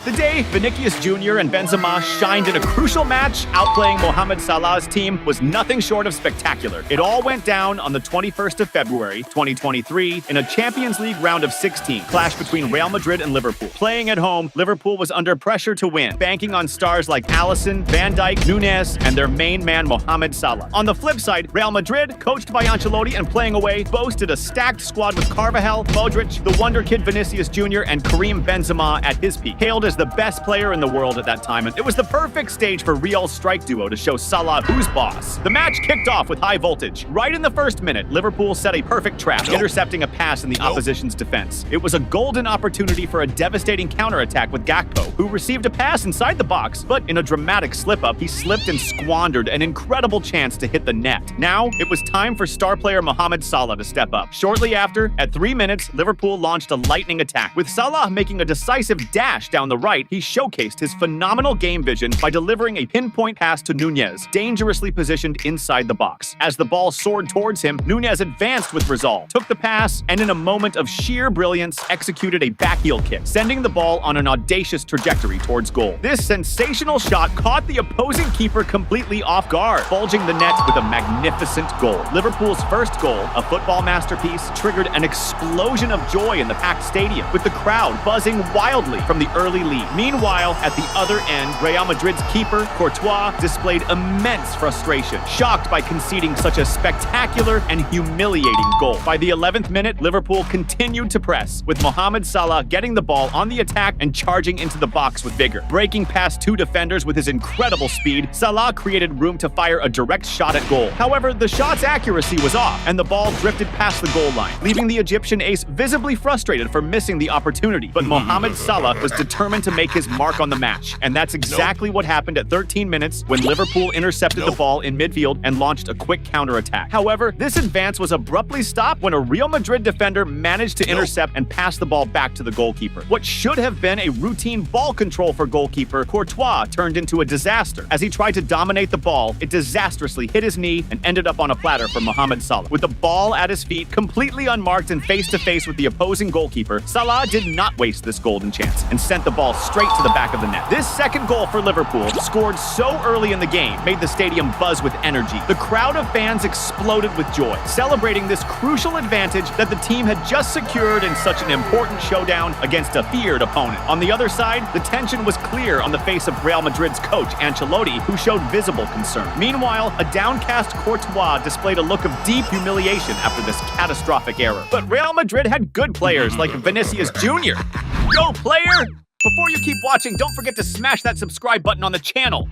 The day Vinicius Jr. and Benzema shined in a crucial match, outplaying Mohamed Salah's team, was nothing short of spectacular. It all went down on the 21st of February, 2023, in a Champions League round of 16 clash between Real Madrid and Liverpool. Playing at home, Liverpool was under pressure to win, banking on stars like Alisson, Van Dijk, Nunez, and their main man Mohamed Salah. On the flip side, Real Madrid, coached by Ancelotti and playing away, boasted a stacked squad with Carvajal, Modric, the wonder kid Vinicius Jr., and Karim Benzema at his peak, hailed as the best player in the world at that time, and it was the perfect stage for Real's strike duo to show Salah who's boss. The match kicked off with high voltage. Right in the first minute, Liverpool set a perfect trap, intercepting a pass in the opposition's defense. It was a golden opportunity for a devastating counterattack with Gakpo, who received a pass inside the box, but in a dramatic slip-up, he slipped and squandered an incredible chance to hit the net. Now, it was time for star player Mohamed Salah to step up. Shortly after, at 3 minutes, Liverpool launched a lightning attack. With Salah making a decisive dash down the right, he showcased his phenomenal game vision by delivering a pinpoint pass to Nunez, dangerously positioned inside the box. As the ball soared towards him, Nunez advanced with resolve, took the pass, and in a moment of sheer brilliance, executed a backheel kick, sending the ball on an audacious trajectory towards goal. This sensational shot caught the opposing keeper completely off guard, bulging the net with a magnificent goal. Liverpool's first goal, a football masterpiece, triggered an explosion of joy in the packed stadium, with the crowd buzzing wildly from the early lead. Meanwhile, at the other end, Real Madrid's keeper, Courtois, displayed immense frustration, shocked by conceding such a spectacular and humiliating goal. By the 11th minute, Liverpool continued to press, with Mohamed Salah getting the ball on the attack and charging into the box with vigor. Breaking past two defenders with his incredible speed, Salah created room to fire a direct shot at goal. However, the shot's accuracy was off, and the ball drifted past the goal line, leaving the Egyptian ace visibly frustrated for missing the opportunity. But Mohamed Salah was determined to make his mark on the match, and that's exactly what happened at 13 minutes when Liverpool intercepted the ball in midfield and launched a quick counterattack. However, this advance was abruptly stopped when a Real Madrid defender managed to intercept and pass the ball back to the goalkeeper. What should have been a routine ball control for goalkeeper Courtois turned into a disaster. As he tried to dominate the ball, it disastrously hit his knee and ended up on a platter for Mohamed Salah. With the ball at his feet, completely unmarked and face-to-face with the opposing goalkeeper, Salah did not waste this golden chance and sent the ball straight to the back of the net. This second goal for Liverpool, scored so early in the game, made the stadium buzz with energy. The crowd of fans exploded with joy, celebrating this crucial advantage that the team had just secured in such an important showdown against a feared opponent. On the other side, the tension was clear on the face of Real Madrid's coach, Ancelotti, who showed visible concern. Meanwhile, a downcast Courtois displayed a look of deep humiliation after this catastrophic error. But Real Madrid had good players like Vinicius Jr. Go, player! Before you keep watching, don't forget to smash that subscribe button on the channel.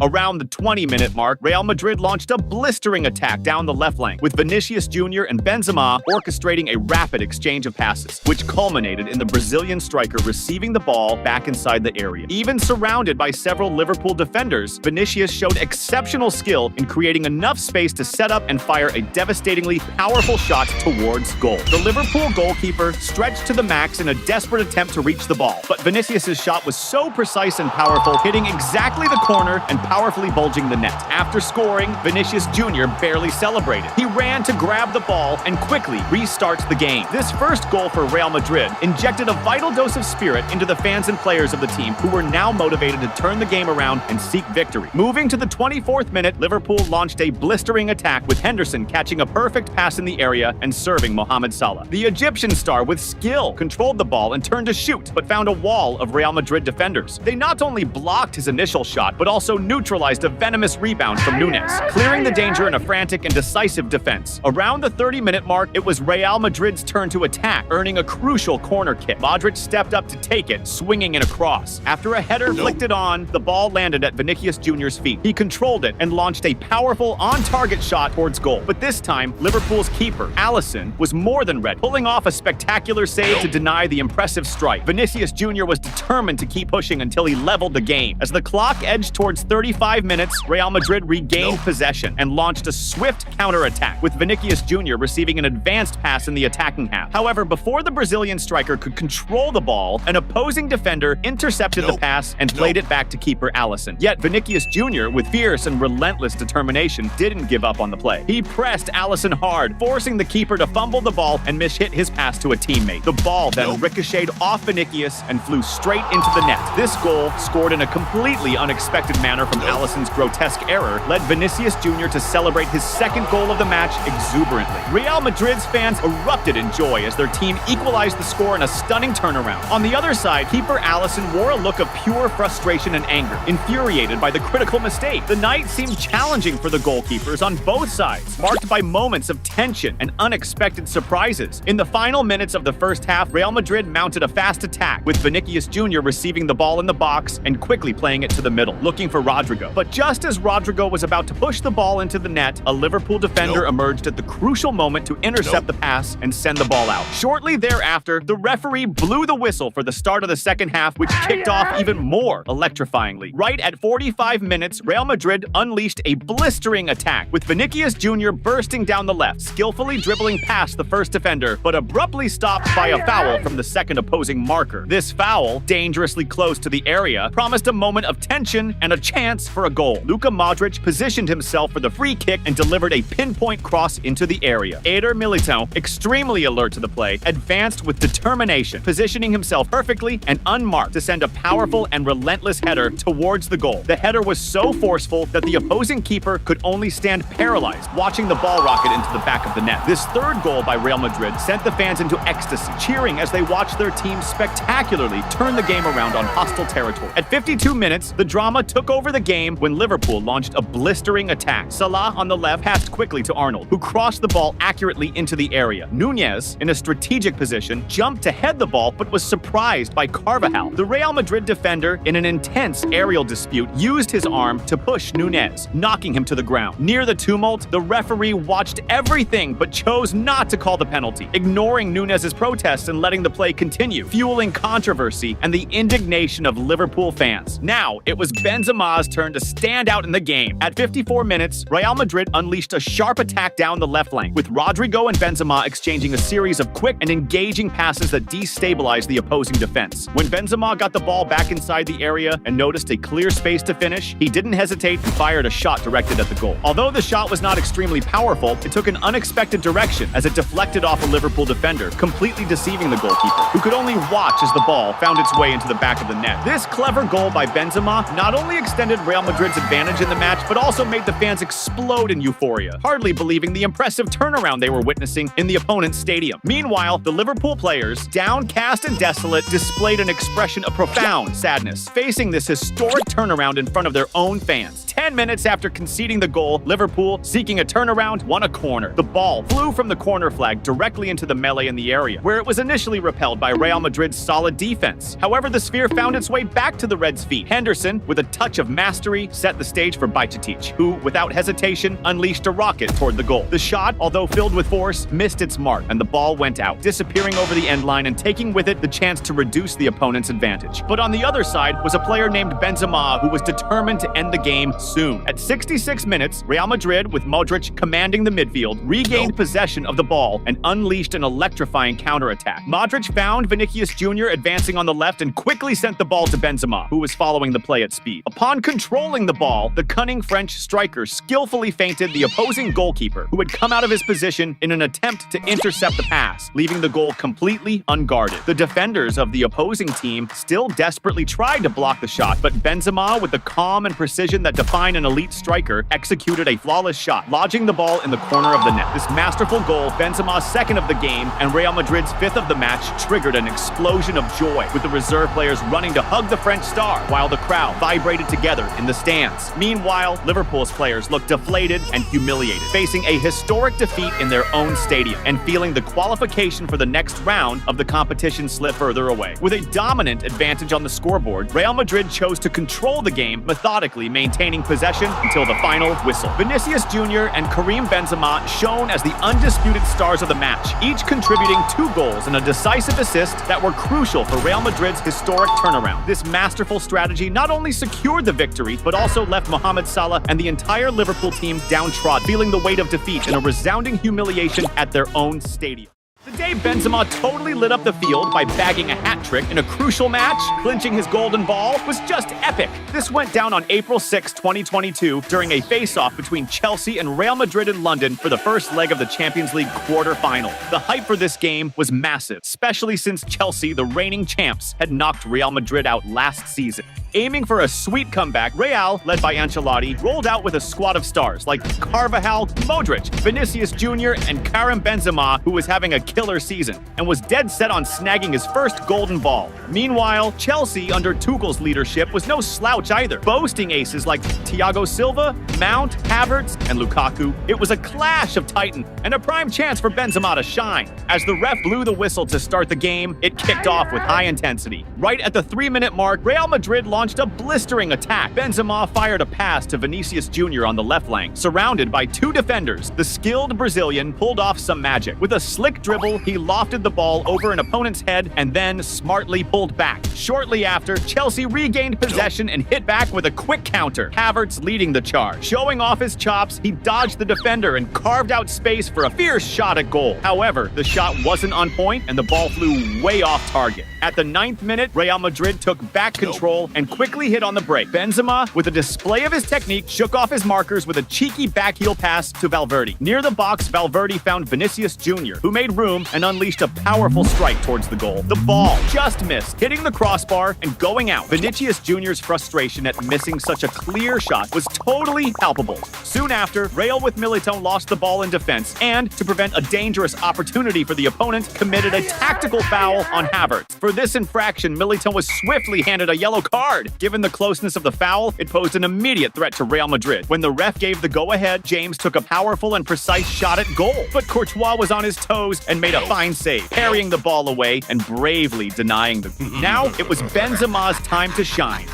Around the 20-minute mark, Real Madrid launched a blistering attack down the left flank, with Vinicius Jr. and Benzema orchestrating a rapid exchange of passes, which culminated in the Brazilian striker receiving the ball back inside the area. Even surrounded by several Liverpool defenders, Vinicius showed exceptional skill in creating enough space to set up and fire a devastatingly powerful shot towards goal. The Liverpool goalkeeper stretched to the max in a desperate attempt to reach the ball, but Vinicius' shot was so precise and powerful, hitting exactly the corner and powerfully bulging the net. After scoring, Vinicius Jr. barely celebrated. He ran to grab the ball and quickly restarts the game. This first goal for Real Madrid injected a vital dose of spirit into the fans and players of the team, who were now motivated to turn the game around and seek victory. Moving to the 24th minute, Liverpool launched a blistering attack, with Henderson catching a perfect pass in the area and serving Mohamed Salah. The Egyptian star, with skill, controlled the ball and turned to shoot, but found a wall of Real Madrid defenders. They not only blocked his initial shot, but also neutralized a venomous rebound from Nunez, clearing the danger in a frantic and decisive defense. Around the 30-minute mark, it was Real Madrid's turn to attack, earning a crucial corner kick. Modric stepped up to take it, swinging it across. After a header flicked it on, the ball landed at Vinicius Jr.'s feet. He controlled it and launched a powerful on-target shot towards goal. But this time, Liverpool's keeper, Alisson, was more than ready, pulling off a spectacular save to deny the impressive strike. Vinicius Jr. was determined to keep pushing until he leveled the game. As the clock edged towards 30 35 minutes, Real Madrid regained possession and launched a swift counterattack, with Vinicius Jr. receiving an advanced pass in the attacking half. However, before the Brazilian striker could control the ball, an opposing defender intercepted the pass and played it back to keeper Alisson. Yet Vinicius Jr., with fierce and relentless determination, didn't give up on the play. He pressed Alisson hard, forcing the keeper to fumble the ball and mishit his pass to a teammate. The ball then ricocheted off Vinicius and flew straight into the net. This goal, scored in a completely unexpected manner from Alisson's grotesque error, led Vinicius Jr. to celebrate his second goal of the match exuberantly. Real Madrid's fans erupted in joy as their team equalized the score in a stunning turnaround. On the other side, keeper Alisson wore a look of pure frustration and anger, infuriated by the critical mistake. The night seemed challenging for the goalkeepers on both sides, marked by moments of tension and unexpected surprises. In the final minutes of the first half, Real Madrid mounted a fast attack, with Vinicius Jr. receiving the ball in the box and quickly playing it to the middle, looking for Rodrigo. But just as Rodrigo was about to push the ball into the net, a Liverpool defender emerged at the crucial moment to intercept the pass and send the ball out. Shortly thereafter, the referee blew the whistle for the start of the second half, which kicked off even more electrifyingly. Right at 45 minutes, Real Madrid unleashed a blistering attack, with Vinicius Jr. bursting down the left, skillfully dribbling past the first defender, but abruptly stopped by a foul from the second opposing marker. This foul, dangerously close to the area, promised a moment of tension and a chance for a goal. Luka Modric positioned himself for the free kick and delivered a pinpoint cross into the area. Eder Militão, extremely alert to the play, advanced with determination, positioning himself perfectly and unmarked to send a powerful and relentless header towards the goal. The header was so forceful that the opposing keeper could only stand paralyzed, watching the ball rocket into the back of the net. This third goal by Real Madrid sent the fans into ecstasy, cheering as they watched their team spectacularly turn the game around on hostile territory. At 52 minutes, the drama took over the game when Liverpool launched a blistering attack. Salah on the left passed quickly to Arnold, who crossed the ball accurately into the area. Nunez, in a strategic position, jumped to head the ball but was surprised by Carvajal. The Real Madrid defender, in an intense aerial dispute, used his arm to push Nunez, knocking him to the ground. Near the tumult, the referee watched everything but chose not to call the penalty, ignoring Nunez's protests and letting the play continue, fueling controversy and the indignation of Liverpool fans. Now, it was Benzema's turn to stand out in the game. At 54 minutes, Real Madrid unleashed a sharp attack down the left flank, with Rodrigo and Benzema exchanging a series of quick and engaging passes that destabilized the opposing defense. When Benzema got the ball back inside the area and noticed a clear space to finish, he didn't hesitate and fired a shot directed at the goal. Although the shot was not extremely powerful, it took an unexpected direction as it deflected off a Liverpool defender, completely deceiving the goalkeeper, who could only watch as the ball found its way into the back of the net. This clever goal by Benzema not only extended Real Madrid's advantage in the match, but also made the fans explode in euphoria, hardly believing the impressive turnaround they were witnessing in the opponent's stadium. Meanwhile, the Liverpool players, downcast and desolate, displayed an expression of profound sadness, facing this historic turnaround in front of their own fans. 10 minutes after conceding the goal, Liverpool, seeking a turnaround, won a corner. The ball flew from the corner flag directly into the melee in the area, where it was initially repelled by Real Madrid's solid defense. However, the sphere found its way back to the Reds' feet. Henderson, with a touch of mastery, set the stage for Bajcetic, who, without hesitation, unleashed a rocket toward the goal. The shot, although filled with force, missed its mark, and the ball went out, disappearing over the end line and taking with it the chance to reduce the opponent's advantage. But on the other side was a player named Benzema, who was determined to end the game soon. At 66 minutes, Real Madrid, with Modric commanding the midfield, regained possession of the ball and unleashed an electrifying counterattack. Modric found Vinicius Jr. advancing on the left and quickly sent the ball to Benzema, who was following the play at speed. Upon controlling the ball, the cunning French striker skillfully feinted the opposing goalkeeper, who had come out of his position in an attempt to intercept the pass, leaving the goal completely unguarded. The defenders of the opposing team still desperately tried to block the shot, but Benzema, with the calm and precision that define an elite striker, executed a flawless shot, lodging the ball in the corner of the net. This masterful goal, Benzema's second of the game and Real Madrid's fifth of the match, triggered an explosion of joy, with the reserve players running to hug the French star, while the crowd vibrated together in the stands. Meanwhile, Liverpool's players looked deflated and humiliated, facing a historic defeat in their own stadium and feeling the qualification for the next round of the competition slip further away. With a dominant advantage on the scoreboard, Real Madrid chose to control the game, methodically maintaining possession until the final whistle. Vinicius Jr. and Karim Benzema shone as the undisputed stars of the match, each contributing 2 goals and a decisive assist that were crucial for Real Madrid's historic turnaround. This masterful strategy not only secured the victory, victory, but also left Mohamed Salah and the entire Liverpool team downtrodden, feeling the weight of defeat in a resounding humiliation at their own stadium. The day Benzema totally lit up the field by bagging a hat trick in a crucial match, clinching his golden ball, was just epic. This went down on April 6, 2022, during a face-off between Chelsea and Real Madrid in London for the first leg of the Champions League quarter-final. The hype for this game was massive, especially since Chelsea, the reigning champs, had knocked Real Madrid out last season. Aiming for a sweet comeback, Real, led by Ancelotti, rolled out with a squad of stars like Carvajal, Modric, Vinicius Jr., and Karim Benzema, who was having a killer season and was dead set on snagging his first golden ball. Meanwhile, Chelsea, under Tuchel's leadership, was no slouch either, boasting aces like Thiago Silva, Mount, Havertz, and Lukaku. It was a clash of titan and a prime chance for Benzema to shine. As the ref blew the whistle to start the game, it kicked off with high intensity. Right at the 3-minute mark, Real Madrid launched a blistering attack. Benzema fired a pass to Vinicius Jr. on the left flank, surrounded by two defenders. The skilled Brazilian pulled off some magic. With a slick dribble, he lofted the ball over an opponent's head and then smartly pulled back. Shortly after, Chelsea regained possession and hit back with a quick counter, Havertz leading the charge. Showing off his chops, he dodged the defender and carved out space for a fierce shot at goal. However, the shot wasn't on point and the ball flew way off target. At the 9th minute, Real Madrid took back control and quickly hit on the break. Benzema, with a display of his technique, shook off his markers with a cheeky backheel pass to Valverde. Near the box, Valverde found Vinicius Jr., who made room and unleashed a powerful strike towards the goal. The ball just missed, hitting the crossbar and going out. Vinicius Jr.'s frustration at missing such a clear shot was totally palpable. Soon after, Real with Militão lost the ball in defense and, to prevent a dangerous opportunity for the opponent, committed a tactical foul on Havertz. For this infraction, Militão was swiftly handed a yellow card. Given the closeness of the foul, it posed an immediate threat to Real Madrid. When the ref gave the go-ahead, James took a powerful and precise shot at goal. But Courtois was on his toes and made a fine save, parrying the ball away and bravely denying the... Now, it was Benzema's time to shine.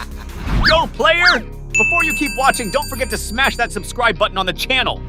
Go, player! Before you keep watching, don't forget to smash that subscribe button on the channel.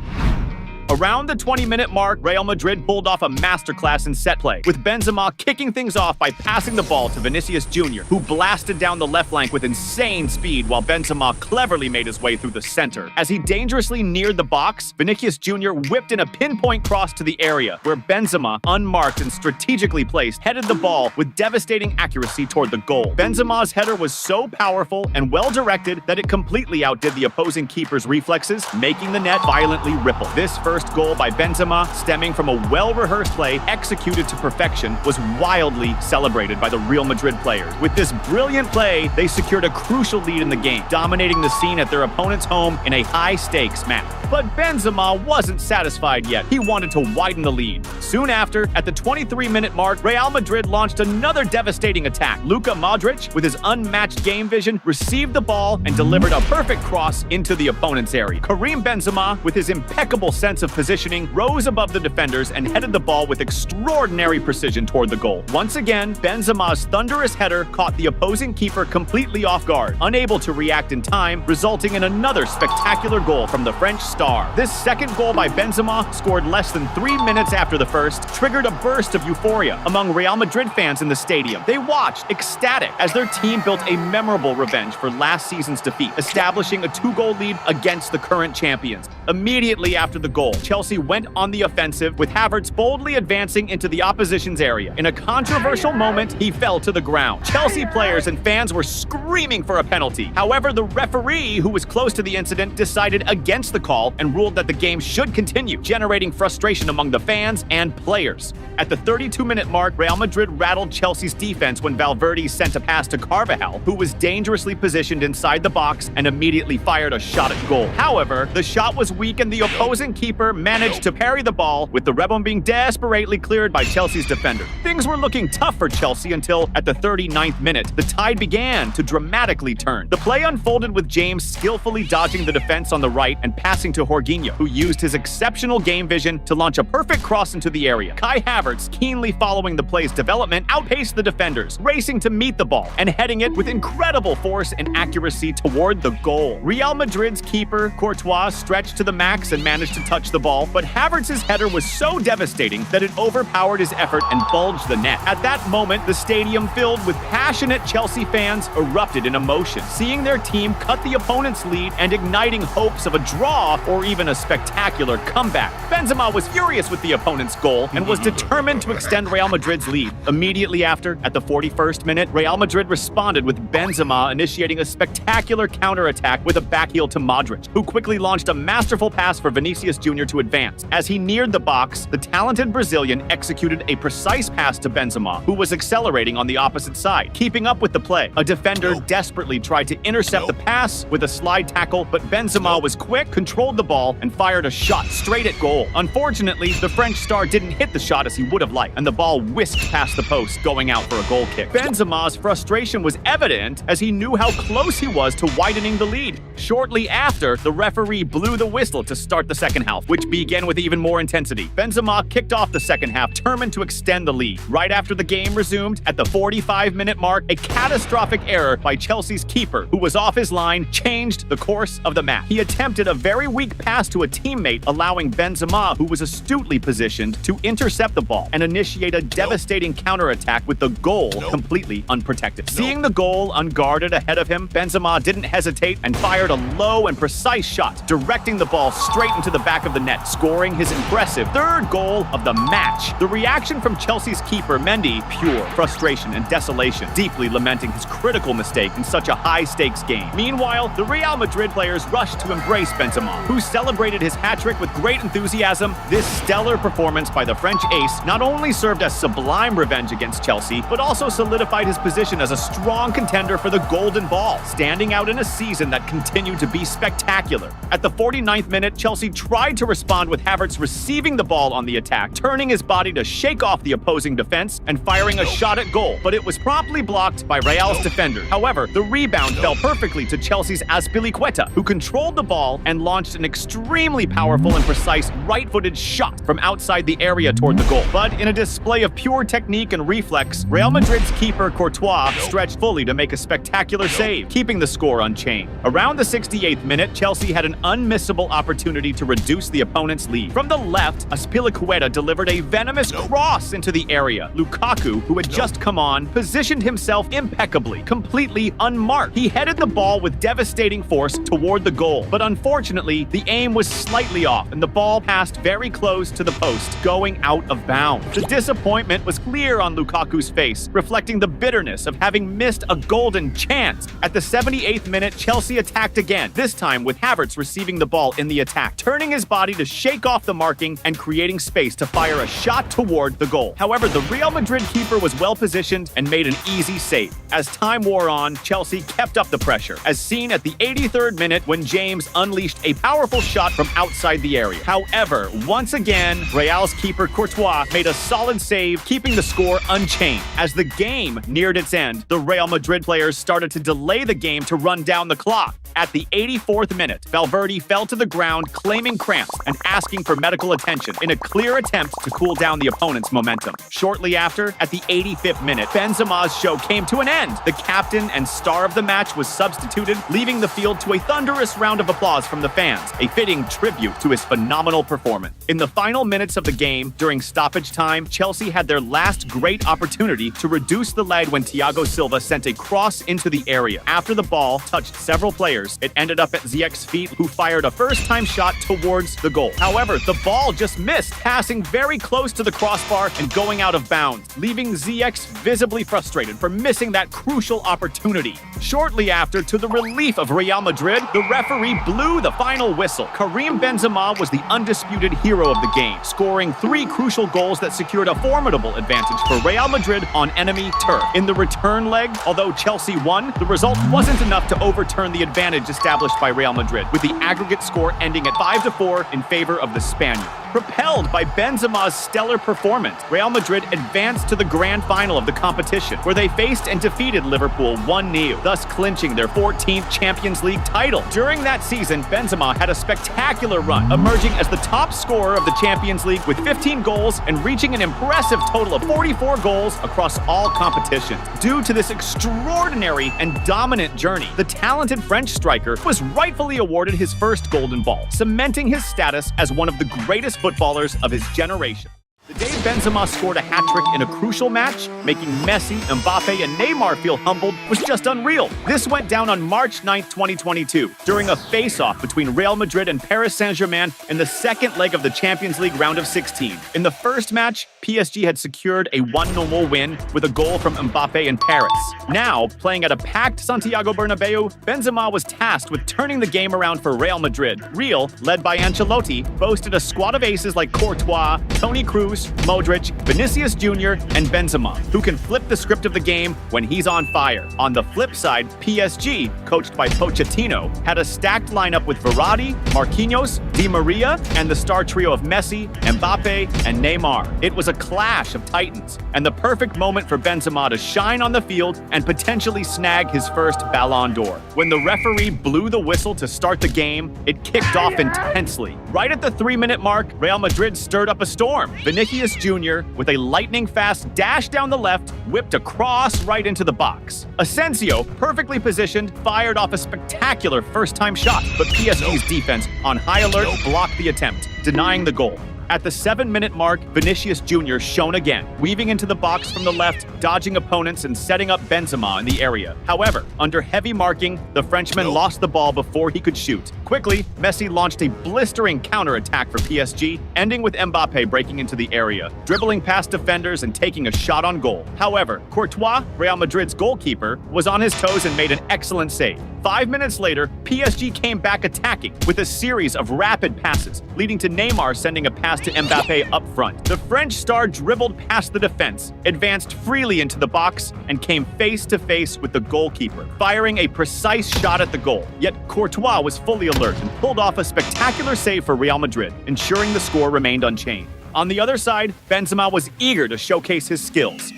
Around the 20-minute mark, Real Madrid pulled off a masterclass in set play, with Benzema kicking things off by passing the ball to Vinicius Jr., who blasted down the left flank with insane speed while Benzema cleverly made his way through the center. As he dangerously neared the box, Vinicius Jr. whipped in a pinpoint cross to the area, where Benzema, unmarked and strategically placed, headed the ball with devastating accuracy toward the goal. Benzema's header was so powerful and well-directed that it completely outdid the opposing keeper's reflexes, making the net violently ripple. This first goal by Benzema, stemming from a well-rehearsed play executed to perfection, was wildly celebrated by the Real Madrid players. With this brilliant play, they secured a crucial lead in the game, dominating the scene at their opponent's home in a high-stakes match. But Benzema wasn't satisfied yet. He wanted to widen the lead. Soon after, at the 23-minute mark, Real Madrid launched another devastating attack. Luka Modric, with his unmatched game vision, received the ball and delivered a perfect cross into the opponent's area. Karim Benzema, with his impeccable sense of positioning, rose above the defenders and headed the ball with extraordinary precision toward the goal. Once again, Benzema's thunderous header caught the opposing keeper completely off guard, unable to react in time, resulting in another spectacular goal from the French star. This second goal by Benzema, scored less than 3 minutes after the first, triggered a burst of euphoria among Real Madrid fans in the stadium. They watched, ecstatic, as their team built a memorable revenge for last season's defeat, establishing a 2-goal lead against the current champions. Immediately after the goal, Chelsea went on the offensive, with Havertz boldly advancing into the opposition's area. In a controversial moment, he fell to the ground. Chelsea players and fans were screaming for a penalty. However, the referee, who was close to the incident, decided against the call and ruled that the game should continue, generating frustration among the fans and players. At the 32-minute mark, Real Madrid rattled Chelsea's defense when Valverde sent a pass to Carvajal, who was dangerously positioned inside the box and immediately fired a shot at goal. However, the shot was weak and the opposing keeper managed to parry the ball, with the rebound being desperately cleared by Chelsea's defender. Things were looking tough for Chelsea until, at the 39th minute, the tide began to dramatically turn. The play unfolded with James skillfully dodging the defense on the right and passing to Jorginho, who used his exceptional game vision to launch a perfect cross into the area. Kai Havertz, keenly following the play's development, outpaced the defenders, racing to meet the ball and heading it with incredible force and accuracy toward the goal. Real Madrid's keeper, Courtois, stretched to the max and managed to touch the ball, but Havertz's header was so devastating that it overpowered his effort and bulged the net. At that moment, the stadium, filled with passionate Chelsea fans, erupted in emotion, seeing their team cut the opponent's lead and igniting hopes of a draw or even a spectacular comeback. Benzema was furious with the opponent's goal and was determined to extend Real Madrid's lead. Immediately after, at the 41st minute, Real Madrid responded with Benzema initiating a spectacular counterattack with a backheel to Modric, who quickly launched a masterful pass for Vinicius Jr. to advance. As he neared the box, the talented Brazilian executed a precise pass to Benzema, who was accelerating on the opposite side. Keeping up with the play, a defender desperately tried to intercept the pass with a slide tackle, but Benzema was quick, controlled the ball, and fired a shot straight at goal. Unfortunately, the French star didn't hit the shot as he would have liked, and the ball whisked past the post, going out for a goal kick. Benzema's frustration was evident as he knew how close he was to widening the lead. Shortly after, the referee blew the whistle to start the second half, which began with even more intensity. Benzema kicked off the second half, determined to extend the lead. Right after the game resumed, at the 45-minute mark, a catastrophic error by Chelsea's keeper, who was off his line, changed the course of the match. He attempted a very weak pass to a teammate, allowing Benzema, who was astutely positioned, to intercept the ball and initiate a devastating counterattack with the goal completely unprotected. Seeing the goal unguarded ahead of him, Benzema didn't hesitate and fired a low and precise shot, directing the ball straight into the back of the net, scoring his impressive third goal of the match. The reaction from Chelsea's keeper, Mendy, pure frustration and desolation, deeply lamenting his critical mistake in such a high-stakes game. Meanwhile, the Real Madrid players rushed to embrace Benzema, who celebrated his hat-trick with great enthusiasm. This stellar performance by the French ace not only served as sublime revenge against Chelsea, but also solidified his position as a strong contender for the Golden Ball, standing out in a season that continued to be spectacular. At the 49th minute, Chelsea tried to respond with Havertz receiving the ball on the attack, turning his body to shake off the opposing defense and firing a shot at goal, but it was promptly blocked by Real's defender. However, the rebound fell perfectly to Chelsea's Azpilicueta, who controlled the ball and launched an extremely powerful and precise right-footed shot from outside the area toward the goal. But in a display of pure technique and reflex, Real Madrid's keeper Courtois stretched fully to make a spectacular save, keeping the score unchanged. Around the 68th minute, Chelsea had an unmissable opportunity to reduce the opponent's lead. From the left, Azpilicueta delivered a venomous cross into the area. Lukaku, who had just come on, positioned himself impeccably, completely unmarked. He headed the ball with devastating force toward the goal, but unfortunately, the aim was slightly off and the ball passed very close to the post, going out of bounds. The disappointment was clear on Lukaku's face, reflecting the bitterness of having missed a golden chance. At the 78th minute, Chelsea attacked again, this time with Havertz receiving the ball in the attack, turning his body to shake off the marking and creating space to fire a shot toward the goal. However, the Real Madrid keeper was well positioned and made an easy save. As time wore on, Chelsea kept up the pressure, as seen at the 83rd minute when James unleashed a powerful shot from outside the area. However, once again, Real's keeper Courtois made a solid save, keeping the score unchanged. As the game neared its end, the Real Madrid players started to delay the game to run down the clock. At the 84th minute, Valverde fell to the ground claiming cramps and asking for medical attention in a clear attempt to cool down the opponent's momentum. Shortly after, at the 85th minute, Benzema's show came to an end. The captain and star of the match was substituted, leaving the field to a thunderous round of applause from the fans, a fitting tribute to his phenomenal performance. In the final minutes of the game, during stoppage time, Chelsea had their last great opportunity to reduce the lead when Thiago Silva sent a cross into the area. After the ball touched several players, it ended up at Ziyech's feet, who fired a first-time shot towards the goal. However, the ball just missed, passing very close to the crossbar and going out of bounds, leaving Ziyech visibly frustrated for missing that crucial opportunity. Shortly after, to the relief of Real Madrid, the referee blew the final whistle. Karim Benzema was the undisputed hero of the game, scoring 3 crucial goals that secured a formidable advantage for Real Madrid on enemy turf. In the return leg, although Chelsea won, the result wasn't enough to overturn the advantage established by Real Madrid, with the aggregate score ending at 5-4 in favor of the Spaniard. Propelled by Benzema's stellar performance, Real Madrid advanced to the grand final of the competition, where they faced and defeated Liverpool 1-0, thus clinching their 14th Champions League title. During that season, Benzema had a spectacular run, emerging as the top scorer of the Champions League with 15 goals and reaching an impressive total of 44 goals across all competitions. Due to this extraordinary and dominant journey, the talented French striker was rightfully awarded his first Golden Ball, cementing his status as one of the greatest footballers of his generation. The day Benzema scored a hat-trick in a crucial match, making Messi, Mbappe, and Neymar feel humbled, was just unreal. This went down on March 9, 2022, during a face-off between Real Madrid and Paris Saint-Germain in the second leg of the Champions League round of 16. In the first match, PSG had secured a 1-0 win with a goal from Mbappe in Paris. Now, playing at a packed Santiago Bernabeu, Benzema was tasked with turning the game around for Real Madrid. Real, led by Ancelotti, boasted a squad of aces like Courtois, Toni Kroos, Modric, Vinicius Jr., and Benzema, who can flip the script of the game when he's on fire. On the flip side, PSG, coached by Pochettino, had a stacked lineup with Verratti, Marquinhos, Di Maria, and the star trio of Messi, Mbappe, and Neymar. It was a clash of titans, and the perfect moment for Benzema to shine on the field and potentially snag his first Ballon d'Or. When the referee blew the whistle to start the game, it kicked off intensely. Right at the 3-minute mark, Real Madrid stirred up a storm. Vinicius Jr., with a lightning-fast dash down the left, whipped a cross right into the box. Asensio, perfectly positioned, fired off a spectacular first-time shot, but PSG's defense, on high alert, blocked the attempt, denying the goal. At the 7-minute mark, Vinicius Jr. shone again, weaving into the box from the left, dodging opponents and setting up Benzema in the area. However, under heavy marking, the Frenchman lost the ball before he could shoot. Quickly, Messi launched a blistering counterattack for PSG, ending with Mbappe breaking into the area, dribbling past defenders and taking a shot on goal. However, Courtois, Real Madrid's goalkeeper, was on his toes and made an excellent save. 5 minutes later, PSG came back attacking with a series of rapid passes, leading to Neymar sending a pass to Mbappe up front. The French star dribbled past the defense, advanced freely into the box, and came face-to-face with the goalkeeper, firing a precise shot at the goal. Yet Courtois was fully alert and pulled off a spectacular save for Real Madrid, ensuring the score remained unchanged. On the other side, Benzema was eager to showcase his skills.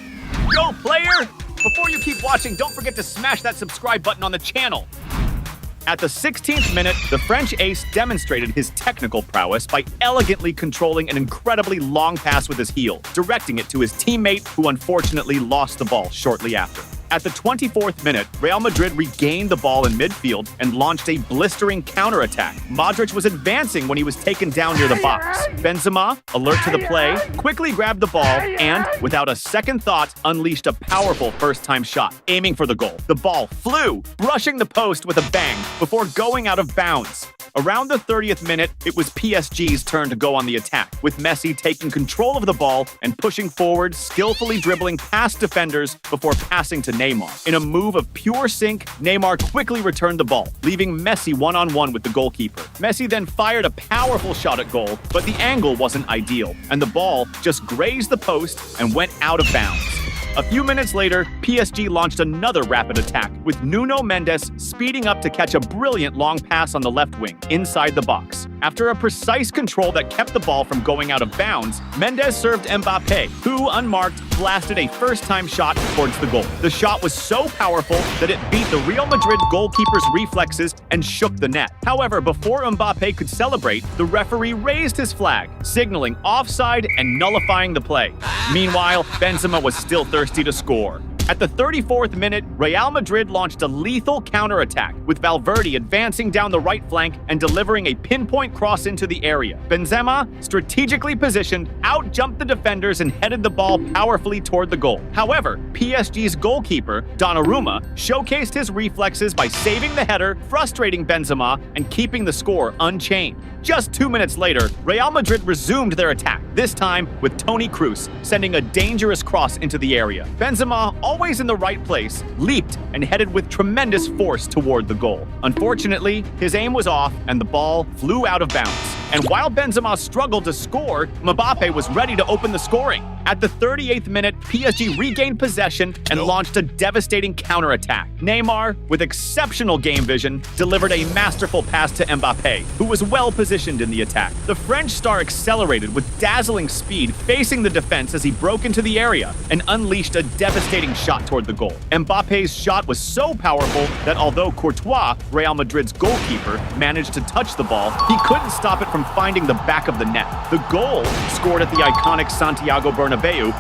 Go, player! Before you keep watching, don't forget to smash that subscribe button on the channel. At the 16th minute, the French ace demonstrated his technical prowess by elegantly controlling an incredibly long pass with his heel, directing it to his teammate, who unfortunately lost the ball shortly after. At the 24th minute, Real Madrid regained the ball in midfield and launched a blistering counterattack. Modric was advancing when he was taken down near the box. Benzema, alert to the play, quickly grabbed the ball and, without a second thought, unleashed a powerful first-time shot, aiming for the goal. The ball flew, brushing the post with a bang before going out of bounds. Around the 30th minute, it was PSG's turn to go on the attack, with Messi taking control of the ball and pushing forward, skillfully dribbling past defenders before passing to Neymar. In a move of pure sync, Neymar quickly returned the ball, leaving Messi one-on-one with the goalkeeper. Messi then fired a powerful shot at goal, but the angle wasn't ideal, and the ball just grazed the post and went out of bounds. A few minutes later, PSG launched another rapid attack, with Nuno Mendes speeding up to catch a brilliant long pass on the left wing, inside the box. After a precise control that kept the ball from going out of bounds, Mendes served Mbappe, who, unmarked, blasted a first-time shot towards the goal. The shot was so powerful that it beat the Real Madrid goalkeeper's reflexes and shook the net. However, before Mbappe could celebrate, the referee raised his flag, signaling offside and nullifying the play. Meanwhile, Benzema was still thirsty to score. At the 34th minute, Real Madrid launched a lethal counterattack, with Valverde advancing down the right flank and delivering a pinpoint cross into the area. Benzema, strategically positioned, outjumped the defenders and headed the ball powerfully toward the goal. However, PSG's goalkeeper, Donnarumma, showcased his reflexes by saving the header, frustrating Benzema, and keeping the score unchanged. Just 2 minutes later, Real Madrid resumed their attack, this time with Toni Kroos sending a dangerous cross into the area. Benzema, always in the right place, leaped and headed with tremendous force toward the goal. Unfortunately, his aim was off and the ball flew out of bounds. And while Benzema struggled to score, Mbappe was ready to open the scoring. At the 38th minute, PSG regained possession and launched a devastating counterattack. Neymar, with exceptional game vision, delivered a masterful pass to Mbappe, who was well positioned in the attack. The French star accelerated with dazzling speed, facing the defense as he broke into the area and unleashed a devastating shot toward the goal. Mbappe's shot was so powerful that although Courtois, Real Madrid's goalkeeper, managed to touch the ball, he couldn't stop it from finding the back of the net. The goal, scored at the iconic Santiago Bernabeu,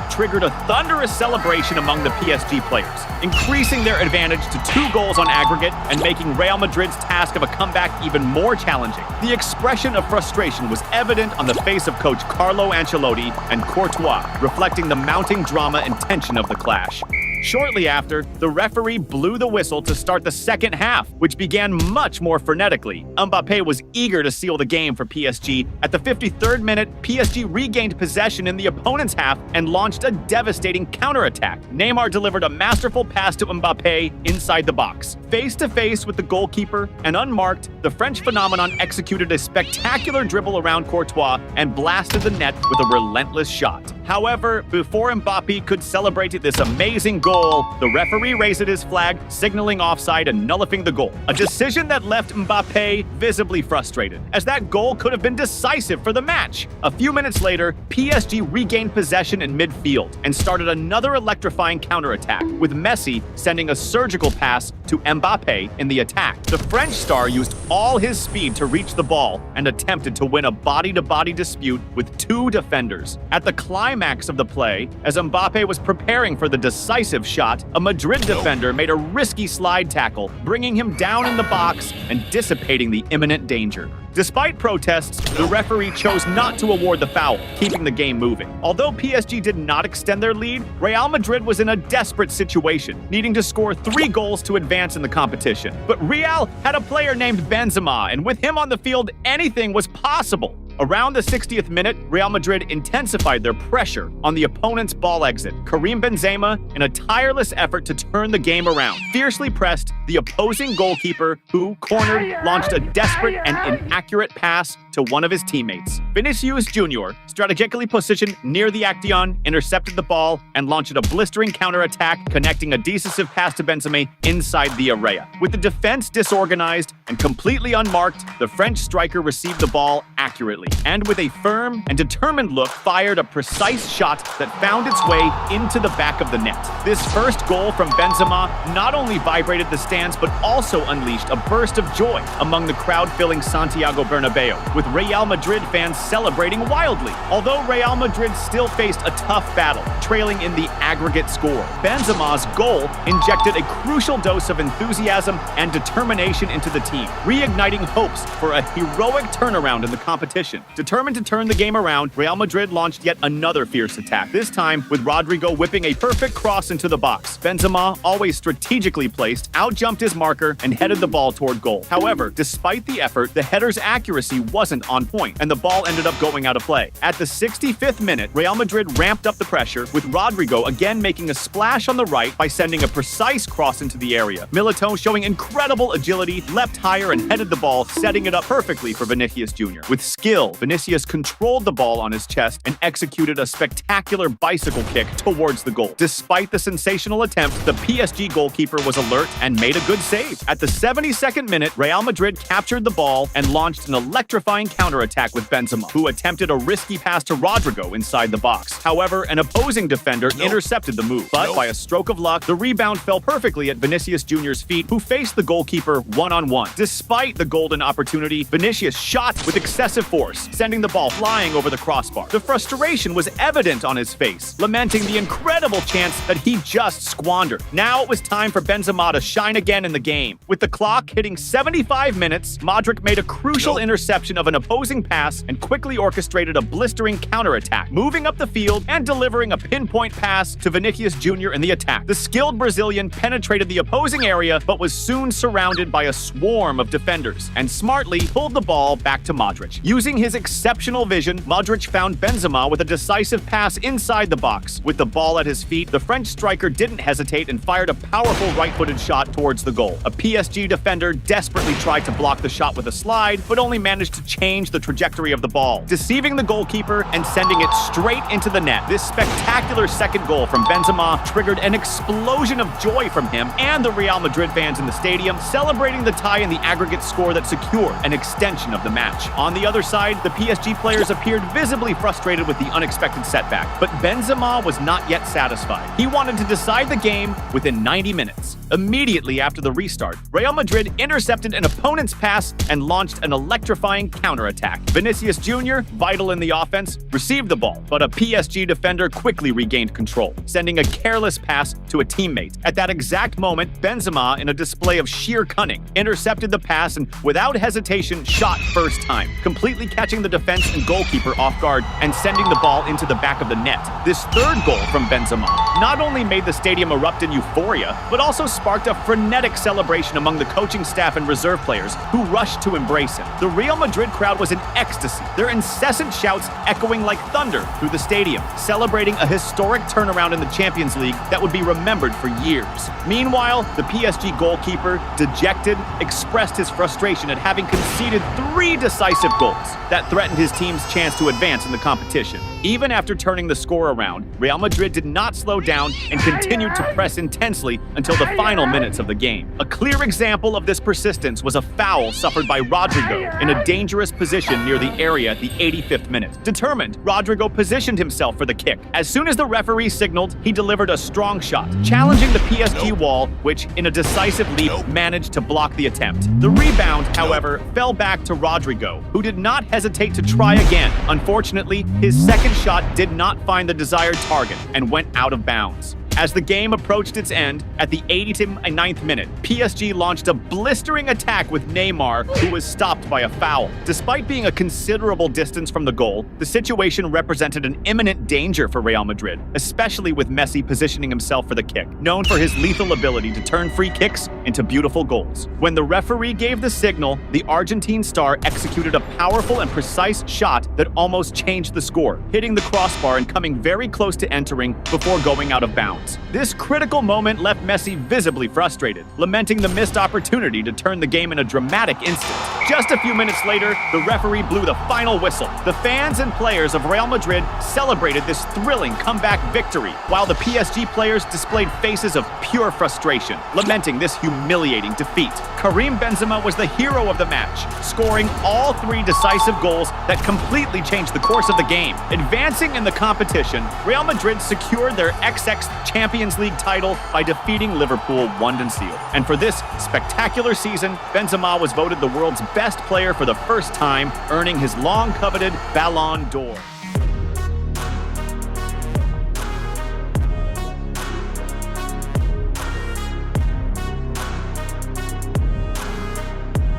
triggered a thunderous celebration among the PSG players, increasing their advantage to 2 goals on aggregate and making Real Madrid's task of a comeback even more challenging. The expression of frustration was evident on the face of coach Carlo Ancelotti and Courtois, reflecting the mounting drama and tension of the clash. Shortly after, the referee blew the whistle to start the second half, which began much more frenetically. Mbappe was eager to seal the game for PSG. At the 53rd minute, PSG regained possession in the opponent's half and launched a devastating counterattack. Neymar delivered a masterful pass to Mbappe inside the box. Face to face with the goalkeeper and unmarked, the French phenomenon executed a spectacular dribble around Courtois and blasted the net with a relentless shot. However, before Mbappe could celebrate this amazing goal, the referee raised his flag, signaling offside and nullifying the goal. A decision that left Mbappe visibly frustrated, as that goal could have been decisive for the match. A few minutes later, PSG regained possession in midfield and started another electrifying counterattack, with Messi sending a surgical pass to Mbappe in the attack. The French star used all his speed to reach the ball and attempted to win a body-to-body dispute with 2 defenders. At the climax of the play, as Mbappe was preparing for the decisive shot, a Madrid defender made a risky slide tackle, bringing him down in the box and dissipating the imminent danger. Despite protests, the referee chose not to award the foul, keeping the game moving. Although PSG did not extend their lead, Real Madrid was in a desperate situation, needing to score 3 goals to advance in the competition. But Real had a player named Benzema, and with him on the field, anything was possible. Around the 60th minute, Real Madrid intensified their pressure on the opponent's ball exit. Karim Benzema, in a tireless effort to turn the game around, fiercely pressed the opposing goalkeeper, who, cornered, launched a desperate and inaccurate pass to one of his teammates. Vinicius Jr., strategically positioned near the action, intercepted the ball and launched a blistering counterattack, connecting a decisive pass to Benzema inside the area. With the defense disorganized and completely unmarked, the French striker received the ball accurately, and with a firm and determined look, fired a precise shot that found its way into the back of the net. This first goal from Benzema not only vibrated the stands, but also unleashed a burst of joy among the crowd filling Santiago Bernabeu, with Real Madrid fans celebrating wildly. Although Real Madrid still faced a tough battle, trailing in the aggregate score, Benzema's goal injected a crucial dose of enthusiasm and determination into the team, reigniting hopes for a heroic turnaround in the competition. Determined to turn the game around, Real Madrid launched yet another fierce attack, this time with Rodrygo whipping a perfect cross into the box. Benzema, always strategically placed, outjumped his marker and headed the ball toward goal. However, despite the effort, the header's accuracy wasn't on point, and the ball ended up going out of play. At the 65th minute, Real Madrid ramped up the pressure, with Rodrygo again making a splash on the right by sending a precise cross into the area. Militao, showing incredible agility, leapt higher and headed the ball, setting it up perfectly for Vinicius Jr. With skill, Vinicius controlled the ball on his chest and executed a spectacular bicycle kick towards the goal. Despite the sensational attempt, the PSG goalkeeper was alert and made a good save. At the 72nd minute, Real Madrid captured the ball and launched an electrifying counterattack with Benzema, who attempted a risky pass to Rodrygo inside the box. However, an opposing defender intercepted the move, but by a stroke of luck, the rebound fell perfectly at Vinicius Jr.'s feet, who faced the goalkeeper one-on-one. Despite the golden opportunity, Vinicius shot with excessive force, sending the ball flying over the crossbar. The frustration was evident on his face, lamenting the incredible chance that he just squandered. Now it was time for Benzema to shine again in the game. With the clock hitting 75 minutes, Modric made a crucial interception of an opposing pass and quickly quickly orchestrated a blistering counterattack, moving up the field and delivering a pinpoint pass to Vinicius Jr. in the attack. The skilled Brazilian penetrated the opposing area but was soon surrounded by a swarm of defenders and smartly pulled the ball back to Modric. Using his exceptional vision, Modric found Benzema with a decisive pass inside the box. With the ball at his feet, the French striker didn't hesitate and fired a powerful right-footed shot towards the goal. A PSG defender desperately tried to block the shot with a slide, but only managed to change the trajectory of the ball, deceiving the goalkeeper and sending it straight into the net. This spectacular second goal from Benzema triggered an explosion of joy from him and the Real Madrid fans in the stadium, celebrating the tie in the aggregate score that secured an extension of the match. On the other side, the PSG players appeared visibly frustrated with the unexpected setback, but Benzema was not yet satisfied. He wanted to decide the game within 90 minutes. Immediately after the restart, Real Madrid intercepted an opponent's pass and launched an electrifying counterattack. Vinicius Jr., vital in the offense, received the ball, but a PSG defender quickly regained control, sending a careless pass to a teammate. At that exact moment, Benzema, in a display of sheer cunning, intercepted the pass and, without hesitation, shot first time, completely catching the defense and goalkeeper off guard and sending the ball into the back of the net. This third goal from Benzema not only made the stadium erupt in euphoria, but also sparked a frenetic celebration among the coaching staff and reserve players who rushed to embrace him. The Real Madrid crowd was in ecstasy, their incessant shouts echoing like thunder through the stadium, celebrating a historic turnaround in the Champions League that would be remembered for years. Meanwhile, the PSG goalkeeper, dejected, expressed his frustration at having conceded 3 decisive goals that threatened his team's chance to advance in the competition. Even after turning the score around, Real Madrid did not slow down and continued to press intensely until the final minutes of the game. A clear example of this persistence was a foul suffered by Rodrigo in a dangerous position near the area at the 85th minute. Determined, Rodrigo positioned himself for the kick. As soon as the referee signaled, he delivered a strong shot, challenging the PSG wall, which, in a decisive leap, managed to block the attempt. The rebound, however, fell back to Rodrigo, who did not hesitate to try again. Unfortunately, his second shot did not find the desired target and went out of bounds. As the game approached its end, at the 89th minute, PSG launched a blistering attack with Neymar, who was stopped by a foul. Despite being a considerable distance from the goal, the situation represented an imminent danger for Real Madrid, especially with Messi positioning himself for the kick, known for his lethal ability to turn free kicks into beautiful goals. When the referee gave the signal, the Argentine star executed a powerful and precise shot that almost changed the score, hitting the crossbar and coming very close to entering before going out of bounds. This critical moment left Messi visibly frustrated, lamenting the missed opportunity to turn the game in a dramatic instant. Just a few minutes later, the referee blew the final whistle. The fans and players of Real Madrid celebrated this thrilling comeback victory, while the PSG players displayed faces of pure frustration, lamenting this humiliating defeat. Karim Benzema was the hero of the match, scoring all 3 decisive goals that completely changed the course of the game. Advancing in the competition, Real Madrid secured their XX Champions League title by defeating Liverpool 1-0. And for this spectacular season, Benzema was voted the world's best player for the first time, earning his long-coveted Ballon d'Or.